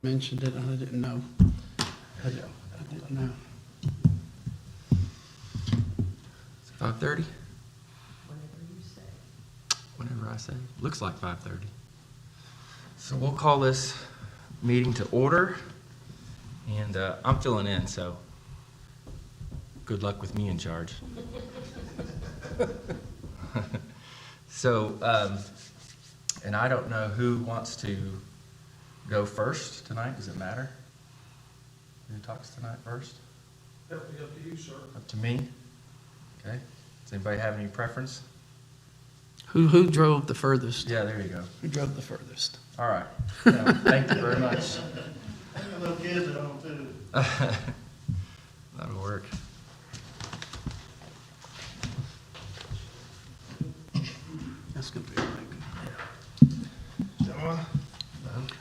mentioned it, and I didn't know. I didn't know. 5:30? Whenever you say. Whenever I say. Looks like 5:30. So we'll call this meeting to order. And I'm filling in, so good luck with me in charge. So, and I don't know who wants to go first tonight. Does it matter? Who talks tonight first? That'll be up to you, sir. Up to me? Okay. Does anybody have any preference? Who drove the furthest? Yeah, there you go. Who drove the furthest? All right. No, thank you very much. I got little kids at home too. That'll work. That's gonna be all right. Gentlemen.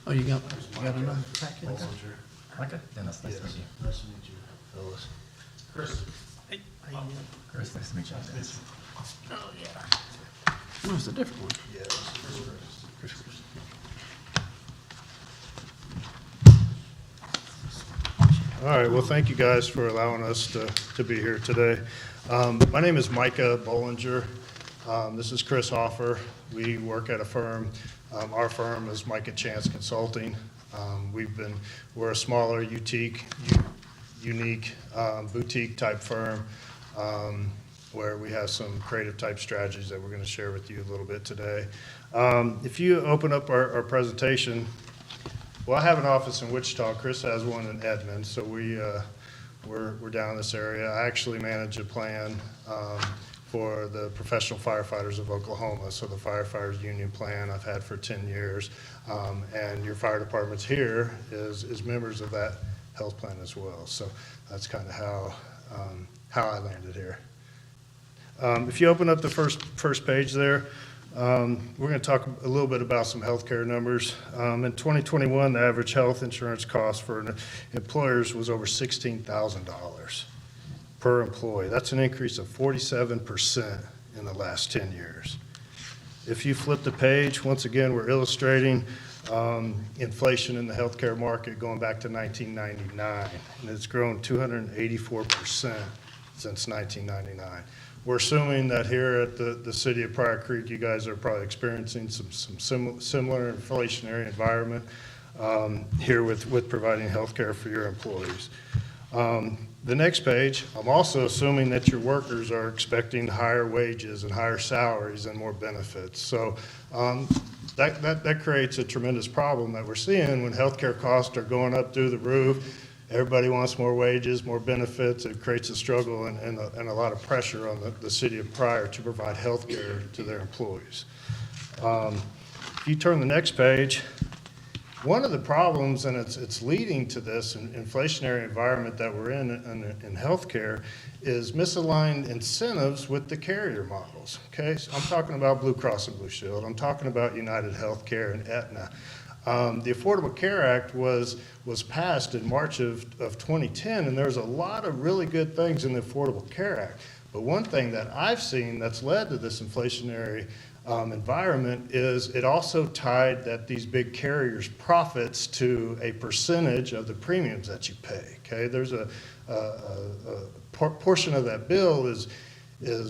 Oh, you got another packet? Micah? Dennis, nice to meet you. Nice to meet you, fellas. Chris. Chris, nice to meet you. Dennis. Oh, it's a different one. Yeah. Chris. All right, well, thank you guys for allowing us to be here today. My name is Micah Bollinger. This is Chris Hoffer. We work at a firm. Our firm is Micah Chance Consulting. We're a smaller, unique boutique type firm where we have some creative type strategies that we're going to share with you a little bit today. If you open up our presentation, well, I have an office in Wichita. Chris has one in Edmond, so we're down in this area. I actually manage a plan for the professional firefighters of Oklahoma, so the firefighters union plan I've had for 10 years, and your fire departments here is members of that health plan as well. So that's kind of how I landed here. If you open up the first page there, we're going to talk a little bit about some healthcare numbers. In 2021, the average health insurance cost for employers was over $16,000 per employee. That's an increase of 47% in the last 10 years. If you flip the page, once again, we're illustrating inflation in the healthcare market going back to 1999, and it's grown 284% since 1999. We're assuming that here at the city of Pryor Creek, you guys are probably experiencing some similar inflationary environment here with providing health care for your employees. The next page, I'm also assuming that your workers are expecting higher wages and higher salaries and more benefits. So that creates a tremendous problem that we're seeing when healthcare costs are going up through the roof. Everybody wants more wages, more benefits. It creates a struggle and a lot of pressure on the city of Pryor to provide health care to their employees. If you turn the next page, one of the problems, and it's leading to this inflationary environment that we're in healthcare, is misaligned incentives with the carrier models. Okay, so I'm talking about Blue Cross and Blue Shield. I'm talking about United Healthcare and Aetna. The Affordable Care Act was passed in March of 2010, and there's a lot of really good things in the Affordable Care Act. But one thing that I've seen that's led to this inflationary environment is it also tied that these big carriers' profits to a percentage of the premiums that you pay. Okay, there's a portion of that bill is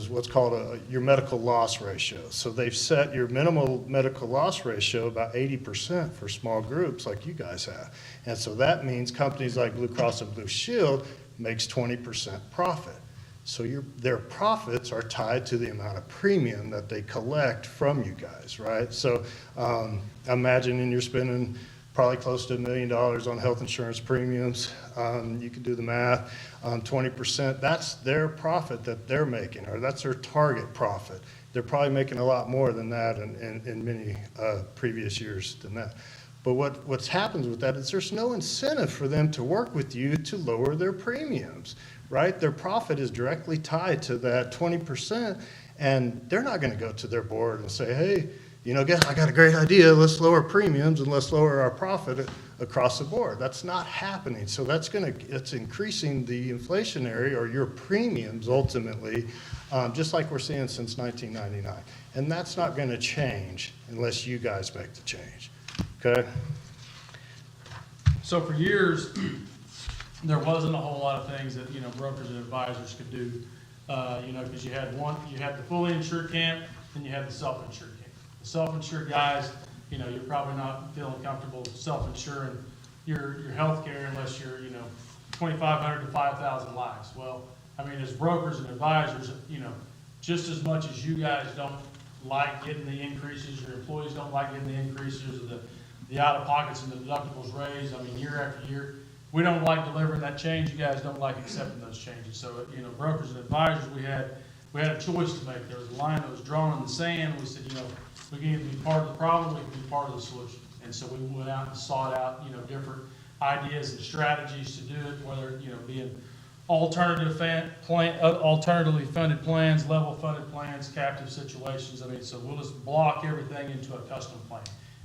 what's called your medical loss ratio. So they've set your minimal medical loss ratio about 80% for small groups like you guys have. And so that means companies like Blue Cross and Blue Shield makes 20% profit. So their profits are tied to the amount of premium that they collect from you guys, right? So imagining you're spending probably close to $1 million on health insurance premiums. You can do the math. 20%, that's their profit that they're making, or that's their target profit. They're probably making a lot more than that in many previous years than that. But what's happens with that is there's no incentive for them to work with you to lower their premiums, right? Their profit is directly tied to that 20%, and they're not going to go to their board and say, hey, I got a great idea. Let's lower premiums and let's lower our profit across the board. That's not happening. So it's increasing the inflationary or your premiums ultimately, just like we're seeing since 1999. And that's not going to change unless you guys make the change. Okay? So for years, there wasn't a whole lot of things that, you know, brokers and advisors could do. You know, because you had the fully insured camp, and you had the self-insured camp. The self-insured guys, you know, you're probably not feeling comfortable self-insuring your healthcare unless you're, you know, 2,500 to 5,000 lives. Well, I mean, as brokers and advisors, you know, just as much as you guys don't like getting the increases, your employees don't like getting the increases, or the out-of-pockets and the deductibles raised, I mean, year after year, we don't like delivering that change, you guys don't like accepting those changes. So, you know, brokers and advisors, we had a choice to make. There was a line that was drawn in the sand. We said, you know, we can either be part of the problem, we can be part of the solution. And so we went out and sought out, you know, different ideas and strategies to do it, whether, you know, being alternatively funded plans, level funded plans, captive situations. I mean, so we'll just block everything into a custom plan.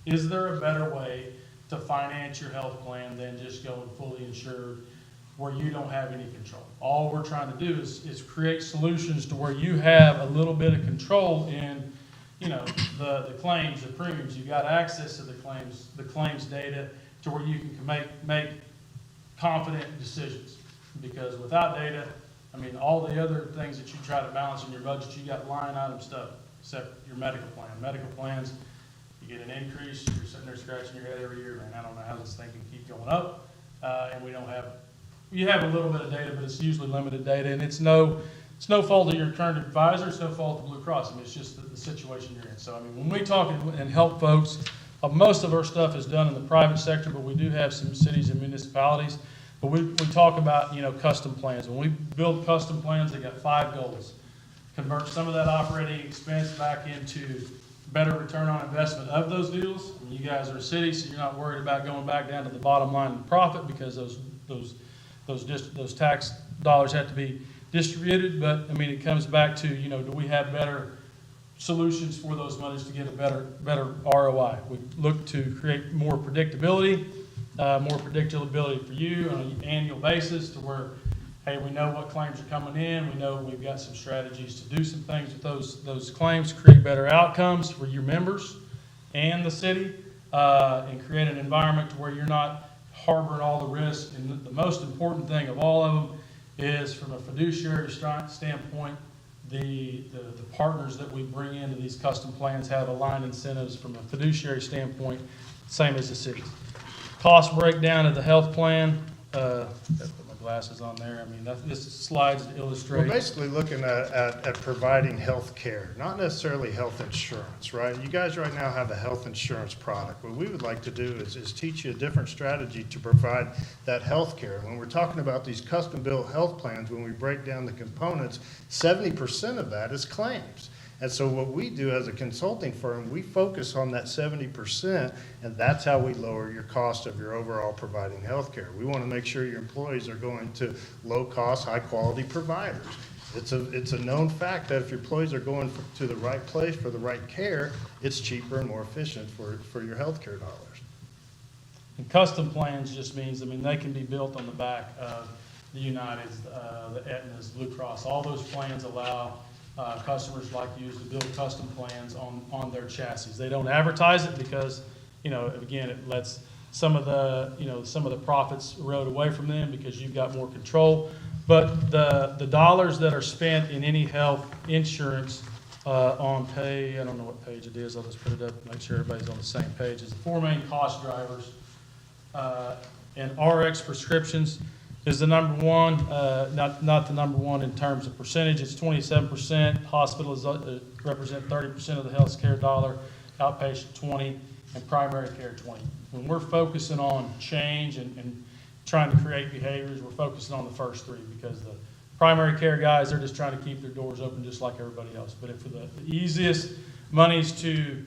Is there a better way to finance your health plan than just going fully insured where you don't have any control? All we're trying to do is create solutions to where you have a little bit of control in, you know, the claims, the premiums. You've got access to the claims data to where you can make confident decisions. Because without data, I mean, all the other things that you try to balance in your budget, you got line item stuff, except your medical plan. Medical plans, you get an increase, you're sitting there scratching your head every year, man, I don't know how this thing can keep going up. And we don't have, you have a little bit of data, but it's usually limited data, and it's no fault of your current advisor, it's no fault of Blue Cross. I mean, it's just the situation you're in. So, I mean, when we talk and help folks, most of our stuff is done in the private sector, but we do have some cities and municipalities. But we talk about, you know, custom plans. When we build custom plans, they got 5 goals. Convert some of that operating expense back into better return on investment of those deals. And you guys are a city, so you're not worried about going back down to the bottom line in profit, because those tax dollars have to be distributed. But I mean, it comes back to, you know, do we have better solutions for those monies to get a better ROI? We look to create more predictability for you on an annual basis, to where, hey, we know what claims are coming in. We know we've got some strategies to do some things with those claims, create better outcomes for your members and the city, and create an environment to where you're not harboring all the risk. And the most important thing of all of them is, from a fiduciary standpoint, the partners that we bring into these custom plans have aligned incentives from a fiduciary standpoint, same as the city. Cost breakdown of the health plan. Put my glasses on there. I mean, this slides illustrate. We're basically looking at providing health care, not necessarily health insurance, right? You guys right now have a health insurance product. What we would like to do is teach you a different strategy to provide that health care. When we're talking about these custom-built health plans, when we break down the components, 70% of that is claims. And so what we do as a consulting firm, we focus on that 70%, and that's how we lower your cost of your overall providing health care. We want to make sure your employees are going to low-cost, high-quality providers. It's a known fact that if your employees are going to the right place for the right care, it's cheaper and more efficient for your health care dollars. And custom plans just means, I mean, they can be built on the back of the Uniteds, the Aetnas, Blue Cross. All those plans allow customers like you to build custom plans on their chassis. They don't advertise it because, you know, again, it lets some of the profits erode away from them because you've got more control. But the dollars that are spent in any health insurance on pay, I don't know what page it is, I'll just put it up, make sure everybody's on the same page, is the 4 main cost drivers. And RX prescriptions is the number one, not the number one in terms of percentage. It's 27%. Hospitals represent 30% of the health care dollar, outpatient 20%, and primary care 20%. When we're focusing on change and trying to create behaviors, we're focusing on the first 3, because the primary care guys, they're just trying to keep their doors open just like everybody else. But for the easiest monies to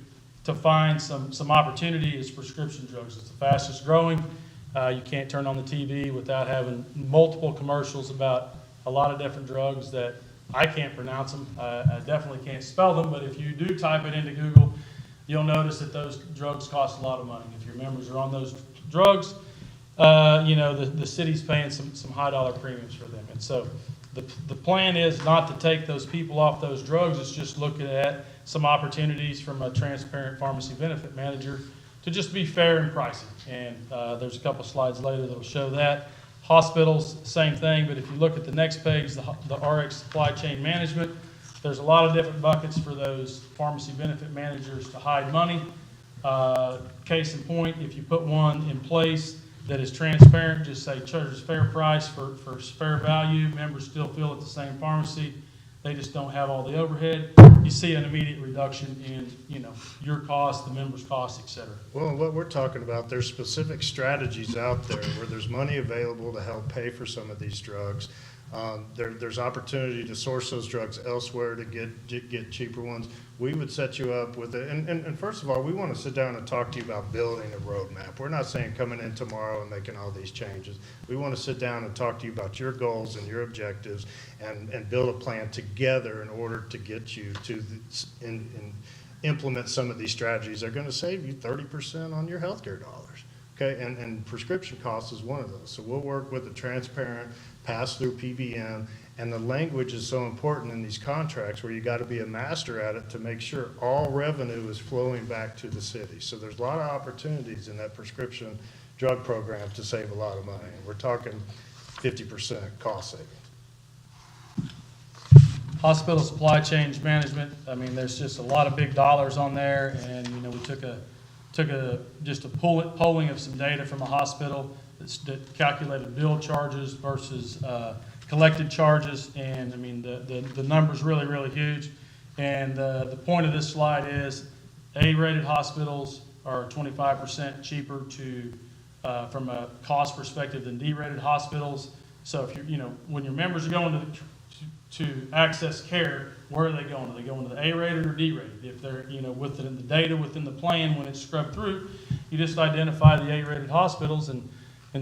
find some opportunity is prescription drugs. It's the fastest growing. You can't turn on the TV without having multiple commercials about a lot of different drugs that I can't pronounce them. I definitely can't spell them, but if you do type it into Google, you'll notice that those drugs cost a lot of money. If your members are on those drugs, you know, the city's paying some high dollar premiums for them. And so the plan is not to take those people off those drugs. It's just looking at some opportunities from a transparent pharmacy benefit manager to just be fair in pricing. And there's a couple slides later that'll show that. Hospitals, same thing, but if you look at the next page, the RX supply chain management, there's a lot of different buckets for those pharmacy benefit managers to hide money. Case in point, if you put one in place that is transparent, just say charges fair price for fair value, members still fill at the same pharmacy, they just don't have all the overhead, you see an immediate reduction in, your cost, the members' cost, et cetera. Well, what we're talking about, there's specific strategies out there where there's money available to help pay for some of these drugs. There's opportunity to source those drugs elsewhere to get cheaper ones. We would set you up with it. And first of all, we want to sit down and talk to you about building a roadmap. We're not saying coming in tomorrow and making all these changes. We want to sit down and talk to you about your goals and your objectives and build a plan together in order to get you to implement some of these strategies. They're going to save you 30% on your healthcare dollars. Okay, and prescription cost is one of those. So we'll work with a transparent pass-through PBM, and the language is so important in these contracts where you got to be a master at it to make sure all revenue is flowing back to the city. So there's a lot of opportunities in that prescription drug program to save a lot of money. We're talking 50% cost savings. Hospital supply chain management, I mean, there's just a lot of big dollars on there, and, we took a polling of some data from a hospital that calculated bill charges versus collected charges, and I mean the number's really, really huge. And the point of this slide is A-rated hospitals are 25% cheaper from a cost perspective than D-rated hospitals. So if when your members are going to access care, where are they going? Are they going to the A-rated or D-rated? If they're, within the data within the plan, when it's scrubbed through, you just identify the A-rated hospitals and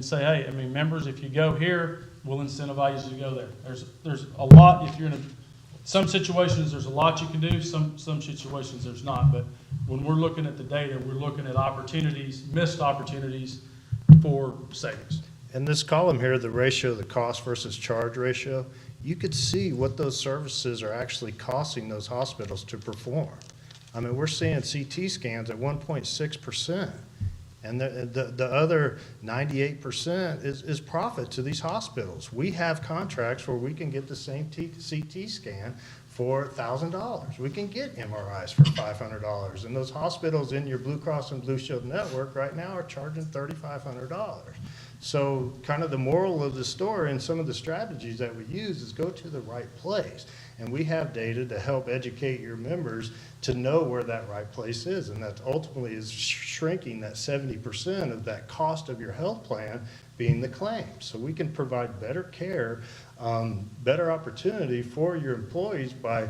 say, hey, I mean, members, if you go here, we'll incentivize you to go there. There's a lot, if you're in some situations, there's a lot you can do, some situations there's not. But when we're looking at the data, we're looking at opportunities, missed opportunities for savings. In this column here, the ratio, the cost versus charge ratio, you could see what those services are actually costing those hospitals to perform. I mean, we're seeing CT scans at 1.6%, and the other 98% is profit to these hospitals. We have contracts where we can get the same CT scan for $1,000. We can get MRIs for $500, and those hospitals in your Blue Cross and Blue Shield network right now are charging $3,500. So kind of the moral of the story and some of the strategies that we use is go to the right place. And we have data to help educate your members to know where that right place is. And that ultimately is shrinking that 70% of that cost of your health plan being the claims. So we can provide better care, better opportunity for your employees by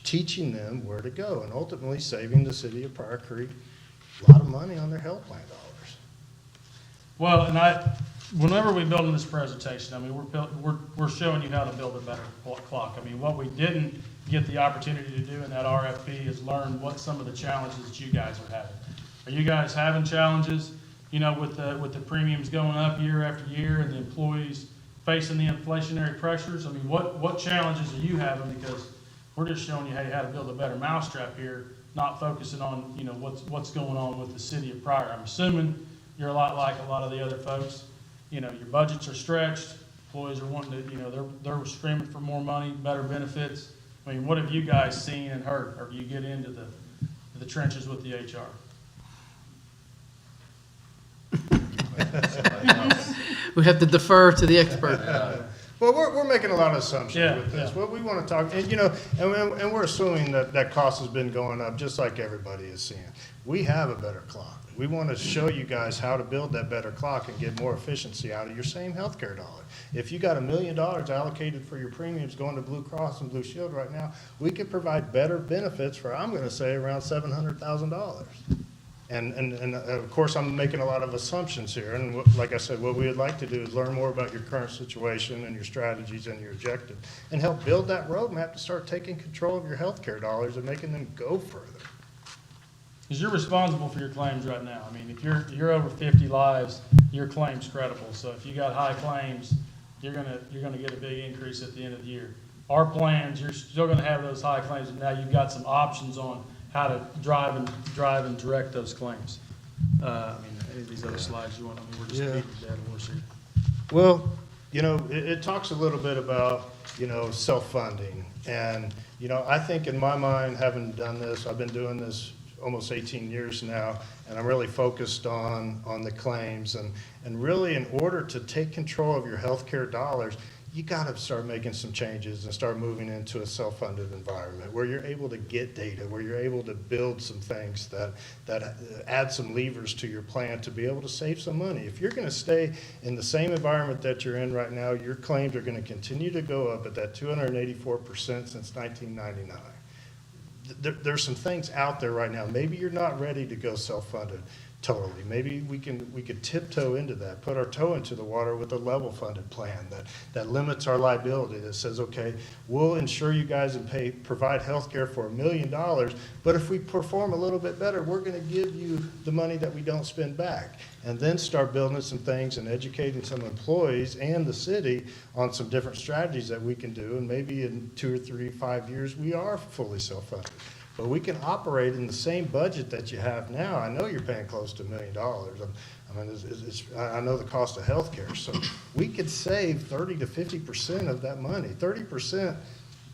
teaching them where to go and ultimately saving the city of Pryor Creek a lot of money on their health plan dollars. Well, and whenever we build in this presentation, I mean, we're showing you how to build a better clock. I mean, what we didn't get the opportunity to do in that RFP is learn what some of the challenges that you guys are having. Are you guys having challenges, with the premiums going up year after year and the employees facing the inflationary pressures? I mean, what challenges are you having? Because we're just showing you, hey, how to build a better mousetrap here, not focusing on, what's going on with the city of Pryor. I'm assuming you're a lot like a lot of the other folks. Your budgets are stretched. Employees are wanting to, they're screaming for more money, better benefits. I mean, what have you guys seen and heard? Or do you get into the trenches with the HR? We have to defer to the expert. Well, we're making a lot of assumptions Yeah, with this. yeah. What we want to talk, and and we're assuming that cost has been going up just like everybody is seeing. We have a better clock. We want to show you guys how to build that better clock and get more efficiency out of your same healthcare dollar. If you got $1 million allocated for your premiums going to Blue Cross and Blue Shield right now, we could provide better benefits for, I'm going to say, around $700,000. And of course, I'm making a lot of assumptions here. And like I said, what we would like to do is learn more about your current situation and your strategies and your objectives and help build that roadmap to start taking control of your healthcare dollars and making them go further. Because you're responsible for your claims right now. I mean, if you're over 50 lives, your claim's credible. So if you got high claims, you're gonna get a big increase at the end of the year. Our plans, you're still gonna have those high claims, and now you've got some options on how to drive and direct those claims. Any of these other slides you want, we're just Yeah. beating a dead horse here. Well, it talks a little bit about, self-funding. And, I think in my mind, having done this, I've been doing this almost 18 years now, and I'm really focused on the claims. And really, in order to take control of your healthcare dollars, you got to start making some changes and start moving into a self-funded environment where you're able to get data, where you're able to build some things that add some levers to your plan to be able to save some money. If you're going to stay in the same environment that you're in right now, your claims are going to continue to go up at that 284% since 1999. There's some things out there right now. Maybe you're not ready to go self-funded totally. Maybe we could tiptoe into that, put our toe into the water with a level funded plan that limits our liability, that says, okay, we'll insure you guys and provide health care for $1 million, but if we perform a little bit better, we're going to give you the money that we don't spend back. And then start building some things and educating some employees and the city on some different strategies that we can do. And maybe in 2 or 3, 5 years, we are fully self-funded. But we can operate in the same budget that you have now. I know you're paying close to $1 million. I know the cost of healthcare. So we could save 30 to 50% of that money. 30%,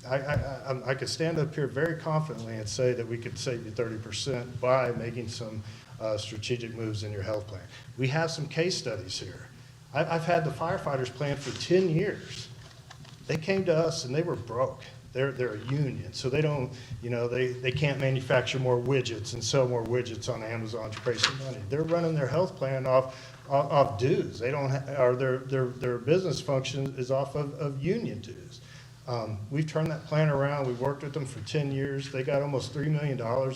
I could stand up here very confidently and say that we could save you 30% by making some strategic moves in your health plan. We have some case studies here. I've had the firefighters plan for 10 years. They came to us and they were broke. They're a union, so they don't, they can't manufacture more widgets and sell more widgets on Amazon to raise some money. They're running their health plan off dues. They don't, or their business function is off of union dues. We've turned that plan around. We've worked with them for 10 years. They got almost $3 million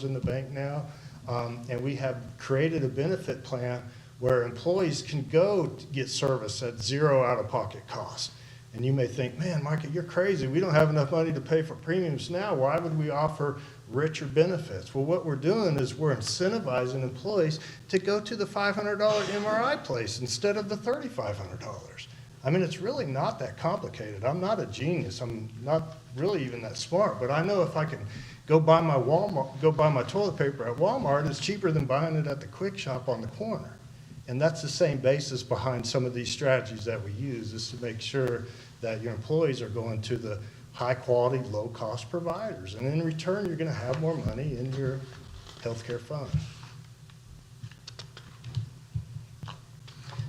in the bank now, and we have created a benefit plan where employees can go to get service at zero out-of-pocket cost. And you may think, man, Micah, you're crazy. We don't have enough money to pay for premiums now. Why would we offer richer benefits? Well, what we're doing is we're incentivizing employees to go to the $500 MRI place instead of the $3,500. It's really not that complicated. I'm not a genius. I'm not really even that smart. But I know if I can go buy my toilet paper at Walmart, it's cheaper than buying it at the Quick Shop on the corner. And that's the same basis behind some of these strategies that we use, is to make sure that your employees are going to the high-quality, low-cost providers. And in return, you're going to have more money in your healthcare fund.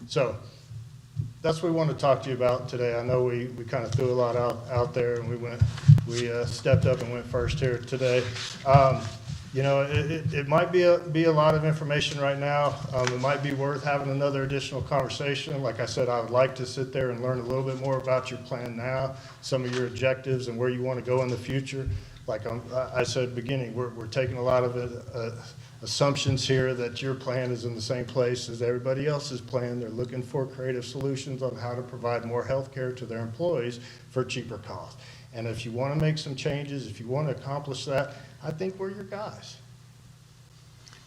So that's what we want to talk to you about today. I know we kind of threw a lot out there, and we stepped up and went first here today. It might be a lot of information right now. It might be worth having another additional conversation. Like I said, I would like to sit there and learn a little bit more about your plan now, some of your objectives and where you want to go in the future. Like I said at the beginning, we're taking a lot of assumptions here that your plan is in the same place as everybody else's plan. They're looking for creative solutions on how to provide more health care to their employees for cheaper cost. And if you want to make some changes, if you want to accomplish that, I think we're your guys.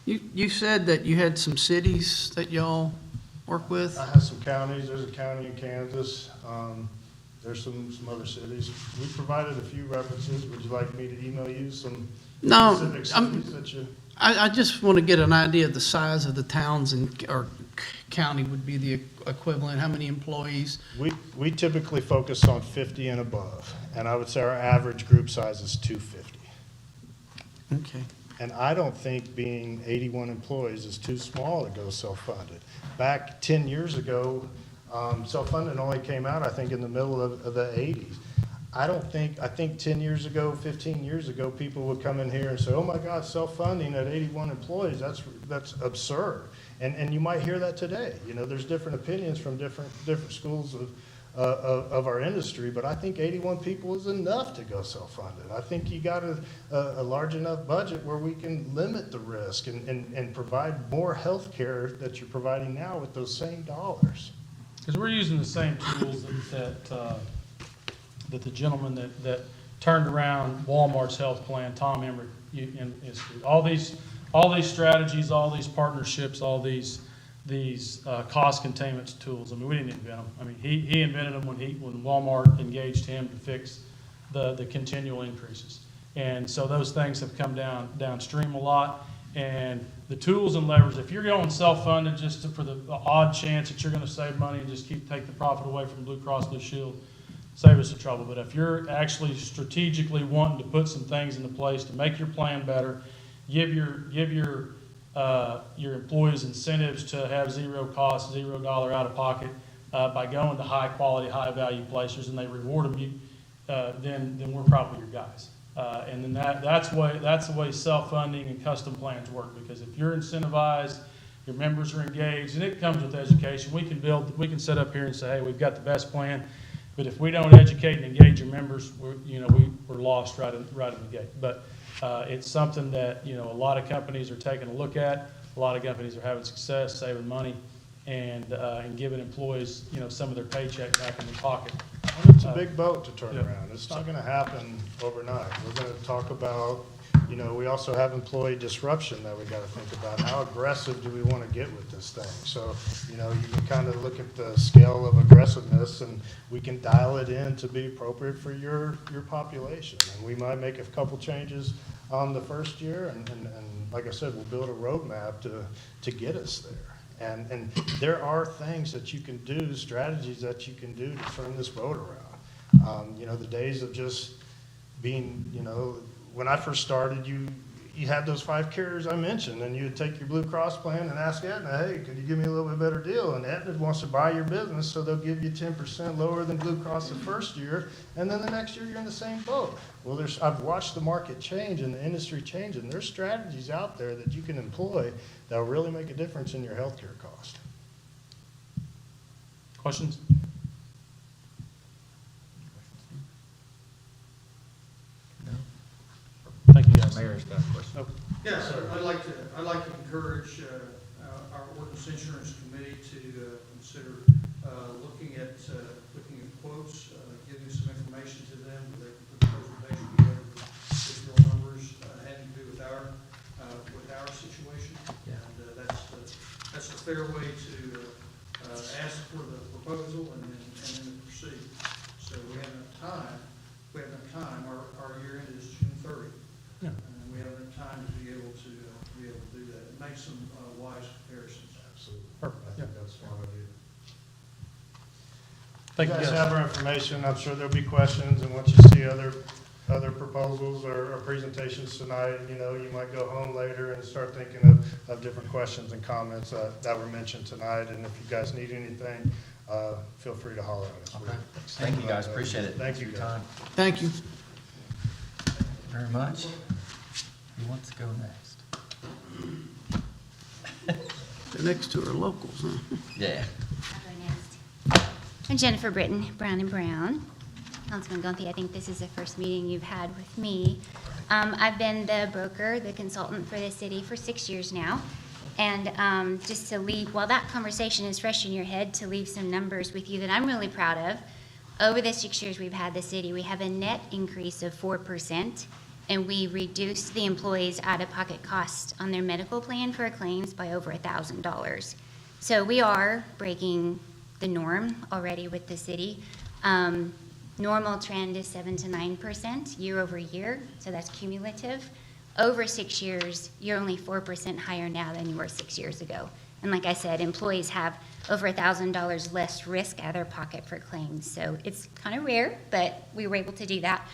You said that you had some cities that y'all work with? I have some counties. There's a county in Kansas. There's some other cities. We provided a few references. Would you like me to email you some specific cities that you... I just want to get an idea of the size of the towns or county would be the equivalent. How many employees? We typically focus on 50 and above, and I would say our average group size is 250. Okay. And I don't think being 81 employees is too small to go self-funded. Back 10 years ago, self-funded only came out, I think, in the middle of the 80s. I think 10 years ago, 15 years ago, people would come in here and say, oh my God, self-funding at 81 employees, that's absurd. And you might hear that today. There's different opinions from different schools of our industry, but I think 81 people is enough to go self-funded. I think you got a large enough budget where we can limit the risk and provide more health care that you're providing now with those same dollars. Because we're using the same tools that the gentleman that turned around Walmart's health plan, Tom Emmerich, all these strategies, all these partnerships, all these cost containment tools. We didn't invent them. He invented them when Walmart engaged him to fix the continual increases. And so those things have come downstream a lot. And the tools and levers, if you're going self-funded for the odd chance that you're gonna save money and just take the profit away from Blue Cross Blue Shield, save us the trouble. But if you're actually strategically wanting to put some things into place to make your plan better, give your employees incentives to have zero cost, $0 out of pocket, by going to high quality, high value places, and they reward them, then we're probably your guys. And then that's the way self-funding and custom plans work, because if you're incentivized, your members are engaged, and it comes with education. We can sit up here and say, hey, we've got the best plan, but if we don't educate and engage your members, we're lost right in the gate. But it's something that, a lot of companies are taking a look at. A lot of companies are having success, saving money, and giving employees, some of their paycheck back in their pocket. And it's a big boat to turn Yeah. around. It's not gonna happen overnight. We're gonna talk about, we also have employee disruption that we gotta think about. How aggressive do we wanna get with this thing? So, you can kind of look at the scale of aggressiveness, and we can dial it in to be appropriate for your population. And we might make a couple changes on the first year, and like I said, we'll build a roadmap to get us there. And there are things that you can do, strategies that you can do to turn this boat around. The days of just being, when I first started, you had those 5 carriers I mentioned, and you would take your Blue Cross plan and ask Aetna, hey, could you give me a little bit better deal? And Aetna wants to buy your business, so they'll give you 10% lower than Blue Cross the first year, and then the next year you're in the same boat. Well, I've watched the market change and the industry change, and there's strategies out there that you can employ that will really make a difference in your healthcare cost. Questions? No? Thank you, guys. Mayor's got a question. Oh, Yes, I'd like to encourage our Ordinance Insurance Committee to consider looking at quotes, giving some information to them, where they can put the presentation together with real numbers having to do with our situation. Yeah. And that's a fair way to ask for the proposal and then proceed. So we have enough time. Our year end is June 30. Yeah. And we have enough time to be able to do that and make some wise comparisons. Absolutely. Perfect. I think that's one idea. Thank You you, guys guys. have our information. I'm sure there'll be questions, and once you see other proposals or presentations tonight, you might go home later and start thinking of different questions and comments that were mentioned tonight. And if you guys need anything, feel free to holler at us. Okay. Thank you, guys. Appreciate it. Thank you, For your guys. time. Thank you. Very much. Who wants to go next? The next two are locals, huh? Yeah. I'll go next. I'm Jennifer Britton, Brown and Brown. Councilman Gunthy, I think this is the first meeting you've had with me. I've been the broker, the consultant for the city for 6 years now. And just to leave, while that conversation is fresh in your head, to leave some numbers with you that I'm really proud of. Over the 6 years we've had the city, we have a net increase of 4%, and we reduced the employees' out-of-pocket costs on their medical plan for claims by over $1,000. So we are breaking the norm already with the city. Normal trend is 7 to 9% year over year, so that's cumulative. Over 6 years, you're only 4% higher now than you were 6 years ago. And like I said, employees have over $1,000 less risk out of their pocket for claims. So it's kind of rare, but we were able to do that.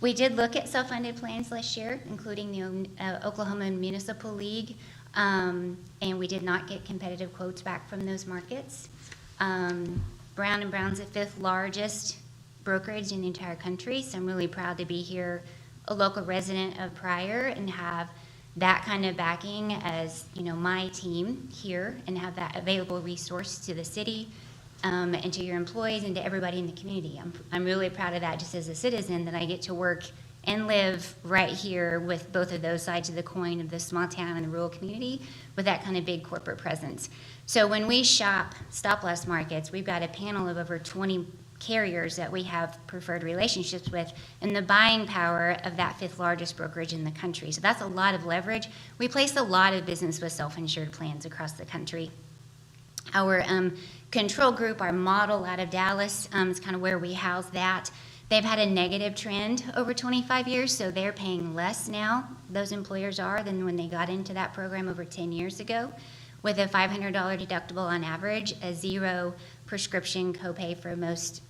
We did look at self-funded plans last year, including the Oklahoma Municipal League, and we did not get competitive quotes back from those markets. Brown & Brown's the 5th largest brokerage in the entire country, so I'm really proud to be here, a local resident of Pryor, and have that kind of backing as, my team here, and have that available resource to the city, and to your employees and to everybody in the community. I'm really proud of that just as a citizen, that I get to work and live right here with both of those sides of the coin of the small town and the rural community with that kind of big corporate presence. So when we shop stop-loss markets, we've got a panel of over 20 carriers that we have preferred relationships with, and the buying power of that 5th largest brokerage in the country. So that's a lot of leverage. We place a lot of business with self-insured plans across the country. Our control group, our model out of Dallas, is kind of where we house that. They've had a negative trend over 25 years, so they're paying less now, those employers are, than when they got into that program over 10 years ago, with a $500 deductible on average, a 0 prescription copay for most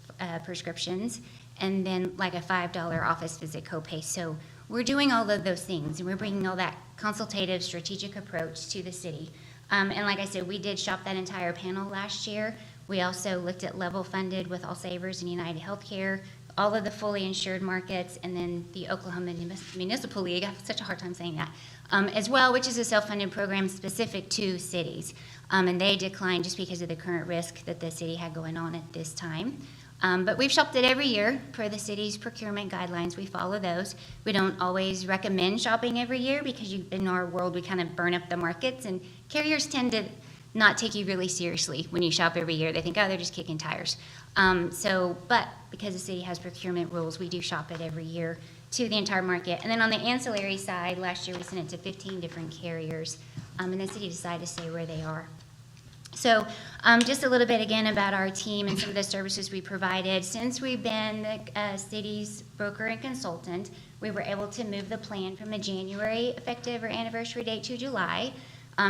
prescriptions, and then like a $5 office visit copay. So we're doing all of those things, and we're bringing all that consultative, strategic approach to the city. And like I said, we did shop that entire panel last year. We also looked at level funded with All Savers and United Healthcare, all of the fully insured markets, and then the Oklahoma Municipal League, I have such a hard time saying that, as well, which is a self-funded program specific to cities. And they declined just because of the current risk that the city had going on at this time. But we've shopped it every year per the city's procurement guidelines. We follow those. We don't always recommend shopping every year because in our world, we kind of burn up the markets, and carriers tend to not take you really seriously when you shop every year. They think, oh, they're just kicking tires. But because the city has procurement rules, we do shop it every year to the entire market. And then on the ancillary side, last year we sent it to 15 different carriers, and the city decided to stay where they are. So just a little bit again about our team and some of the services we provided. Since we've been the city's broker and consultant, we were able to move the plan from a January effective or anniversary date to July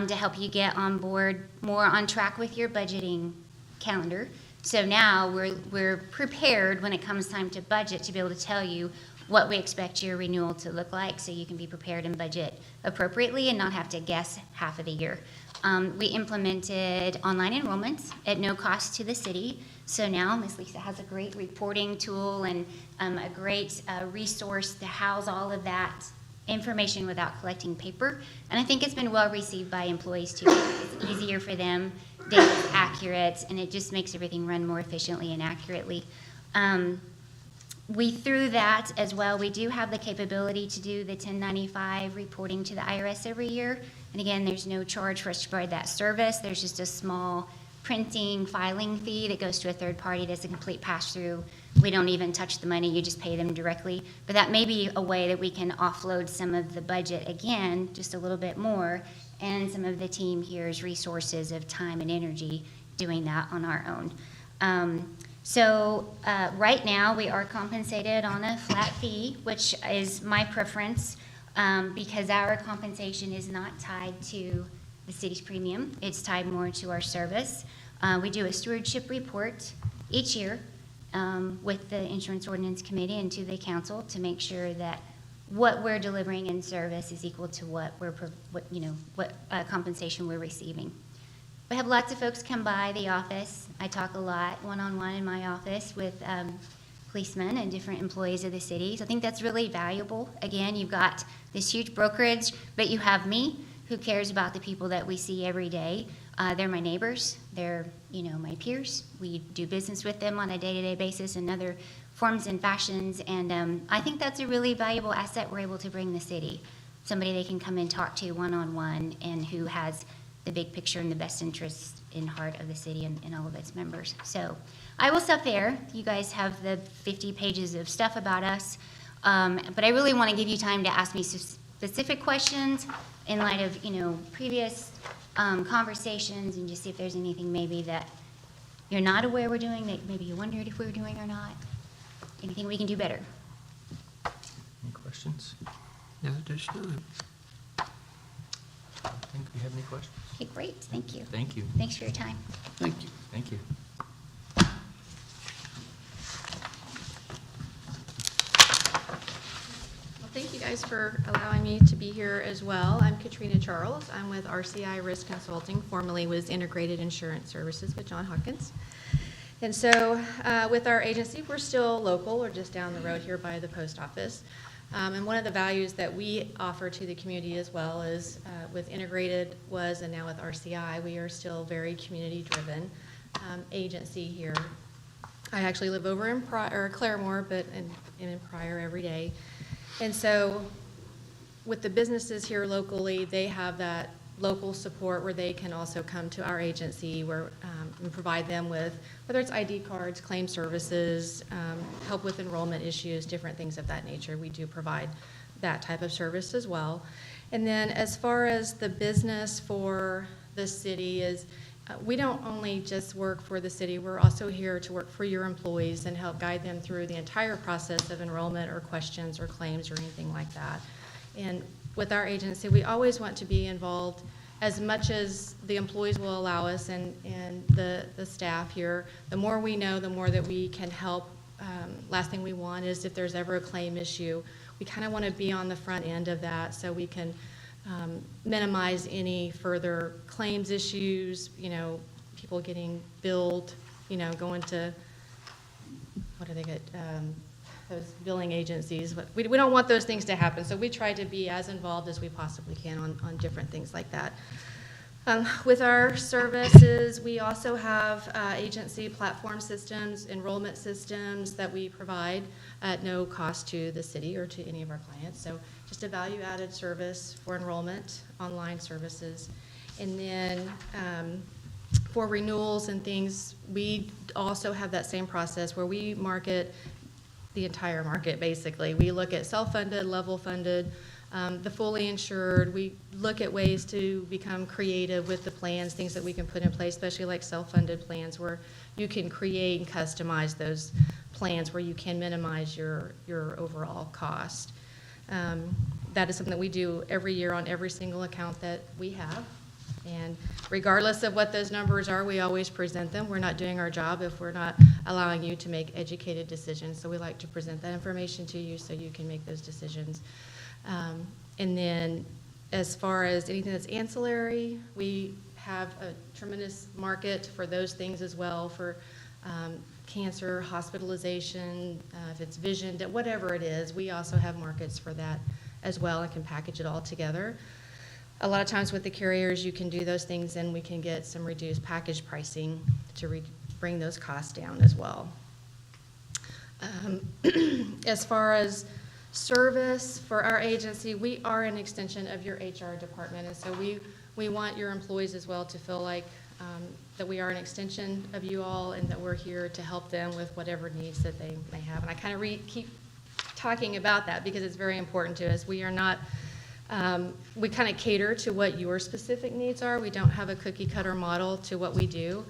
to help you get on board more on track with your budgeting calendar. So now we're prepared when it comes time to budget to be able to tell you what we expect your renewal to look like, so you can be prepared and budget appropriately and not have to guess half of the year. We implemented online enrollments at no cost to the city. So now Ms. Lisa has a great reporting tool and a great resource to house all of that information without collecting paper. And I think it's been well received by employees too. It's easier for them, data's accurate, and it just makes everything run more efficiently and accurately. We, through that as well, we do have the capability to do the 1095 reporting to the IRS every year. And again, there's no charge for us to provide that service. There's just a small printing, filing fee that goes to a third party that's a complete pass-through. We don't even touch the money, you just pay them directly. But that may be a way that we can offload some of the budget, again, just a little bit more, and some of the team here's resources of time and energy doing that on our own. So right now, we are compensated on a flat fee, which is my preference, because our compensation is not tied to the city's premium. It's tied more to our service. We do a stewardship report each year with the Insurance Ordinance Committee and to the council to make sure that what we're delivering in service is equal to what compensation we're receiving. We have lots of folks come by the office. I talk a lot one-on-one in my office with policemen and different employees of the city. So I think that's really valuable. Again, you've got this huge brokerage, but you have me, who cares about the people that we see every day. They're my neighbors. They're, my peers. We do business with them on a day-to-day basis in other forms and fashions. And I think that's a really valuable asset we're able to bring the city. Somebody they can come and talk to one-on-one and who has the big picture and the best interests in heart of the city and all of its members. So I will stop there. You guys have the 50 pages of stuff about us. But I really want to give you time to ask me specific questions in light of, previous conversations, and just see if there's anything maybe that you're not aware we're doing, that maybe you wondered if we were doing or not. Anything we can do better. Any questions? Yeah, additionally. I think we have any questions? Okay, great. Thank you. Thank you. Thanks for your time. Thank you. Thank you. Well, thank you guys for allowing me to be here as well. I'm Katrina Charles. I'm with RCI Risk Consulting, formerly was Integrated Insurance Services with John Hopkins. And so with our agency, we're still local. We're just down the road here by the post office. And one of the values that we offer to the community as well is with Integrated and now with RCI, we are still very community-driven agency here. I actually live over in Claremore, but in Pryor every day. And so with the businesses here locally, they have that local support where they can also come to our agency where we provide them with, whether it's ID cards, claim services, help with enrollment issues, different things of that nature. We do provide that type of service as well. And then as far as the business for the city is, we don't only just work for the city, we're also here to work for your employees and help guide them through the entire process of enrollment or questions or claims or anything like that. And with our agency, we always want to be involved as much as the employees will allow us and the staff here. The more we know, the more that we can help. Last thing we want is if there's ever a claim issue, we kind of want to be on the front end of that so we can minimize any further claims issues, people getting billed, going to, what do they get, those billing agencies. But we don't want those things to happen, so we try to be as involved as we possibly can on different things like that. With our services, we also have agency platform systems, enrollment systems that we provide at no cost to the city or to any of our clients. So just a value-added service for enrollment, online services. And then for renewals and things, we also have that same process where we market the entire market, basically. We look at self-funded, level-funded, the fully insured. We look at ways to become creative with the plans, things that we can put in place, especially like self-funded plans where you can create and customize those plans where you can minimize your overall cost. That is something that we do every year on every single account that we have. And regardless of what those numbers are, we always present them. We're not doing our job if we're not allowing you to make educated decisions. So we like to present that information to you so you can make those decisions. And then as far as anything that's ancillary, we have a tremendous market for those things as well, for cancer, hospitalization, if it's vision, whatever it is, we also have markets for that as well and can package it all together. A lot of times with the carriers, you can do those things and we can get some reduced package pricing to bring those costs down as well. As far as service for our agency, we are an extension of your HR department, and so we want your employees as well to feel like that we are an extension of you all and that we're here to help them with whatever needs that they may have. And I kind of keep talking about that because it's very important to us. We are not, we kind of cater to what your specific needs are. We don't have a cookie cutter model to what we do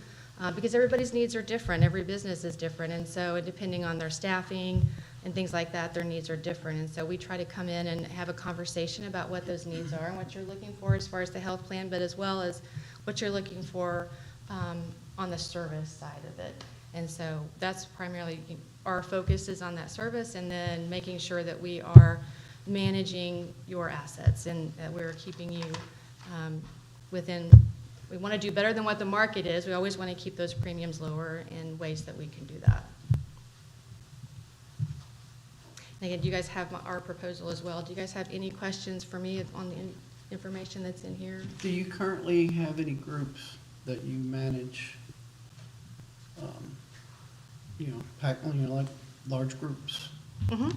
because everybody's needs are different. Every business is different, and so depending on their staffing and things like that, their needs are different. And so we try to come in and have a conversation about what those needs are and what you're looking for as far as the health plan, but as well as what you're looking for on the service side of it. And so that's primarily our focus is on that service and then making sure that we are managing your assets and that we're keeping you within. We want to do better than what the market is. We always want to keep those premiums lower in ways that we can do that. And again, you guys have our proposal as well. Do you guys have any questions for me on the information that's in here? Do you currently have any groups that you manage, like large groups? Mm-hmm.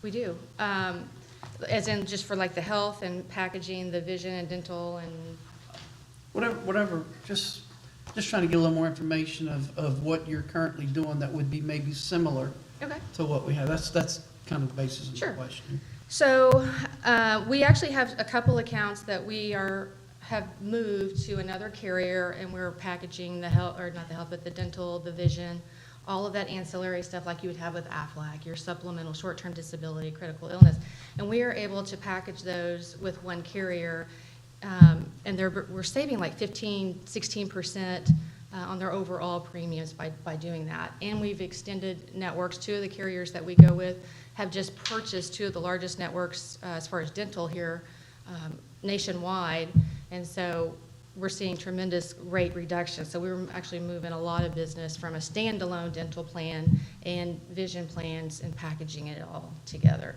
We do. As in just for like the health and packaging, the vision and dental and... Whatever, just trying to get a little more information of what you're currently doing that would be maybe similar to what we have. That's kind of the basis of the question. So we actually have a couple accounts that we have moved to another carrier, and we're packaging the health, or not the health, but the dental, the vision, all of that ancillary stuff like you would have with AFLAC, your supplemental short-term disability, critical illness. And we are able to package those with one carrier, and we're saving like 16% on their overall premiums by doing that. And we've extended networks. Two of the carriers that we go with have just purchased two of the largest networks as far as dental here nationwide. And so we're seeing tremendous rate reduction. So we're actually moving a lot of business from a standalone dental plan and vision plans and packaging it all together.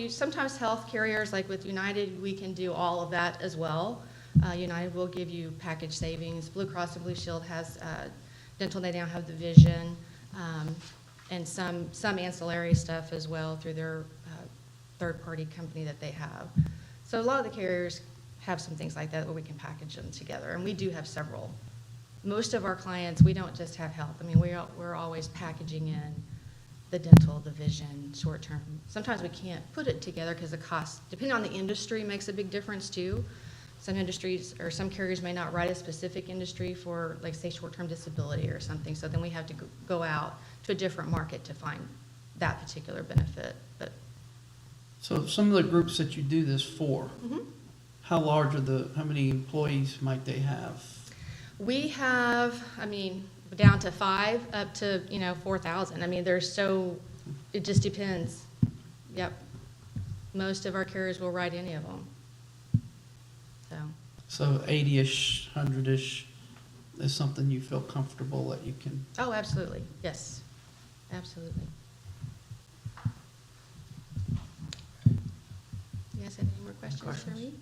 Sometimes health carriers, like with United, we can do all of that as well. United will give you package savings. Blue Cross and Blue Shield has dental, they now have the vision, and some ancillary stuff as well through their third-party company that they have. So a lot of the carriers have some things like that where we can package them together, and we do have several. Most of our clients, we don't just have health. I mean, we're always packaging in the dental, the vision, short-term. Sometimes we can't put it together because the cost, depending on the industry, makes a big difference too. some industries or some carriers may not write a specific industry for, like, say, short-term disability or something. So then we have to go out to a different market to find that particular benefit. But So some of the groups that you do this for, how large are how many employees might they have? we have, I mean, down to 5, up to, 4,000. I mean, it just depends. Yep. Most of our carriers will write any of them. So 80-ish, 100-ish is something you feel comfortable that you can, Oh, absolutely. Yes, absolutely. You guys have any more questions for me?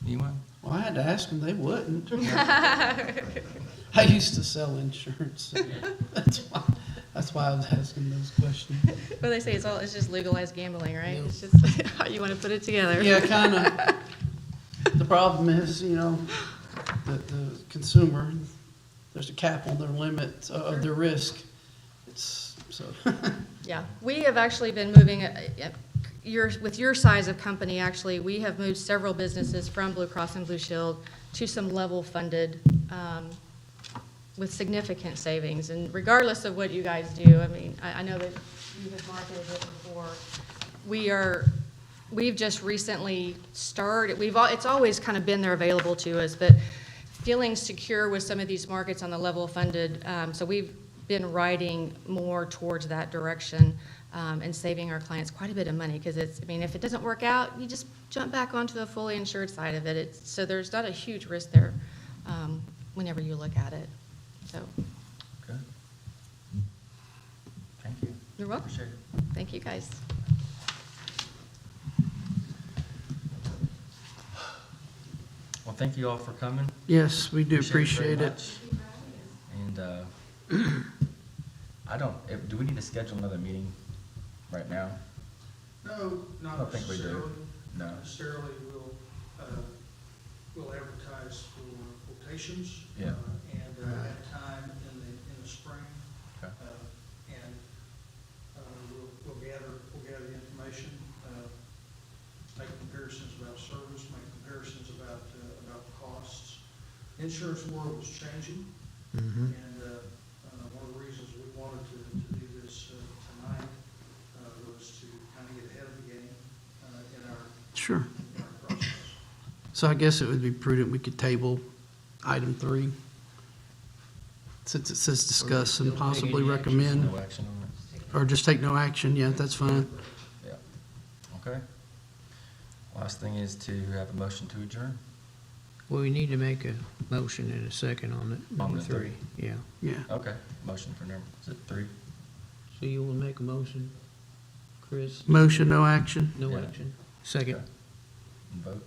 Anyone? well, I had to ask them, they wouldn't. I used to sell insurance. That's why I was asking those questions. Well, they say it's just legalized gambling, right? Yeah. It's just how you want to put it together. Yeah, kind of. The problem is, the consumer, there's a cap on their limit of their risk. It's, so. Yeah, we have actually been moving, with your size of company, actually, we have moved several businesses from Blue Cross and Blue Shield to some level-funded, with significant savings. And regardless of what you guys do, I mean, I know that you have marketed it before. We've just recently started, it's always kind of been there available to us, but feeling secure with some of these markets on the level funded, so we've been riding more towards that direction, and saving our clients quite a bit of money, because if it doesn't work out, you just jump back onto the fully insured side of it. So there's not a huge risk there, whenever you look at it, so. Good. Thank you. You're welcome. Appreciate it. Thank you, guys. Well, thank you all for coming. Yes, we do very appreciate it. much. And do we need to schedule another meeting right now? No, not I don't think we do. necessarily. No. Not necessarily, we'll advertise for quotations. Yeah. And have time in the spring. Okay. And we'll gather the information, make comparisons about service, make comparisons about costs. The insurance world is changing. And one of the reasons we wanted to do this tonight was to kind of get ahead of the game in our Sure. process. So I guess it would be prudent, we could table item 3, since it says discuss and possibly recommend, No action on it? or just take no action. Yeah, that's fine. Yeah. Okay. Last thing is to have a motion to adjourn. Well, we need to make a motion and a second on it, number the 3, yeah. Yeah. Okay. Motion for number, is it 3? So you will make a motion, Chris? Motion, no action. No Yeah. action. Second. Okay. And vote?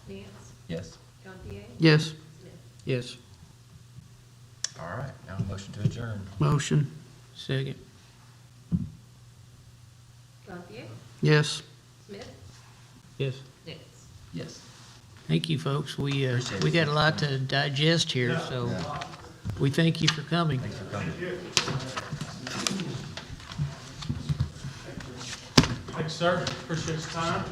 Nance? Yes. Gantier? Yes, Yes. All right. Now a motion to adjourn. motion, Second. Gantier? yes. Smith? Yes. Nance? Yes. Thank you, folks. We Appreciate we it. got a lot to digest here, so Yeah. we thank you for coming. Thanks for coming. Thanks, sir. Appreciate your time.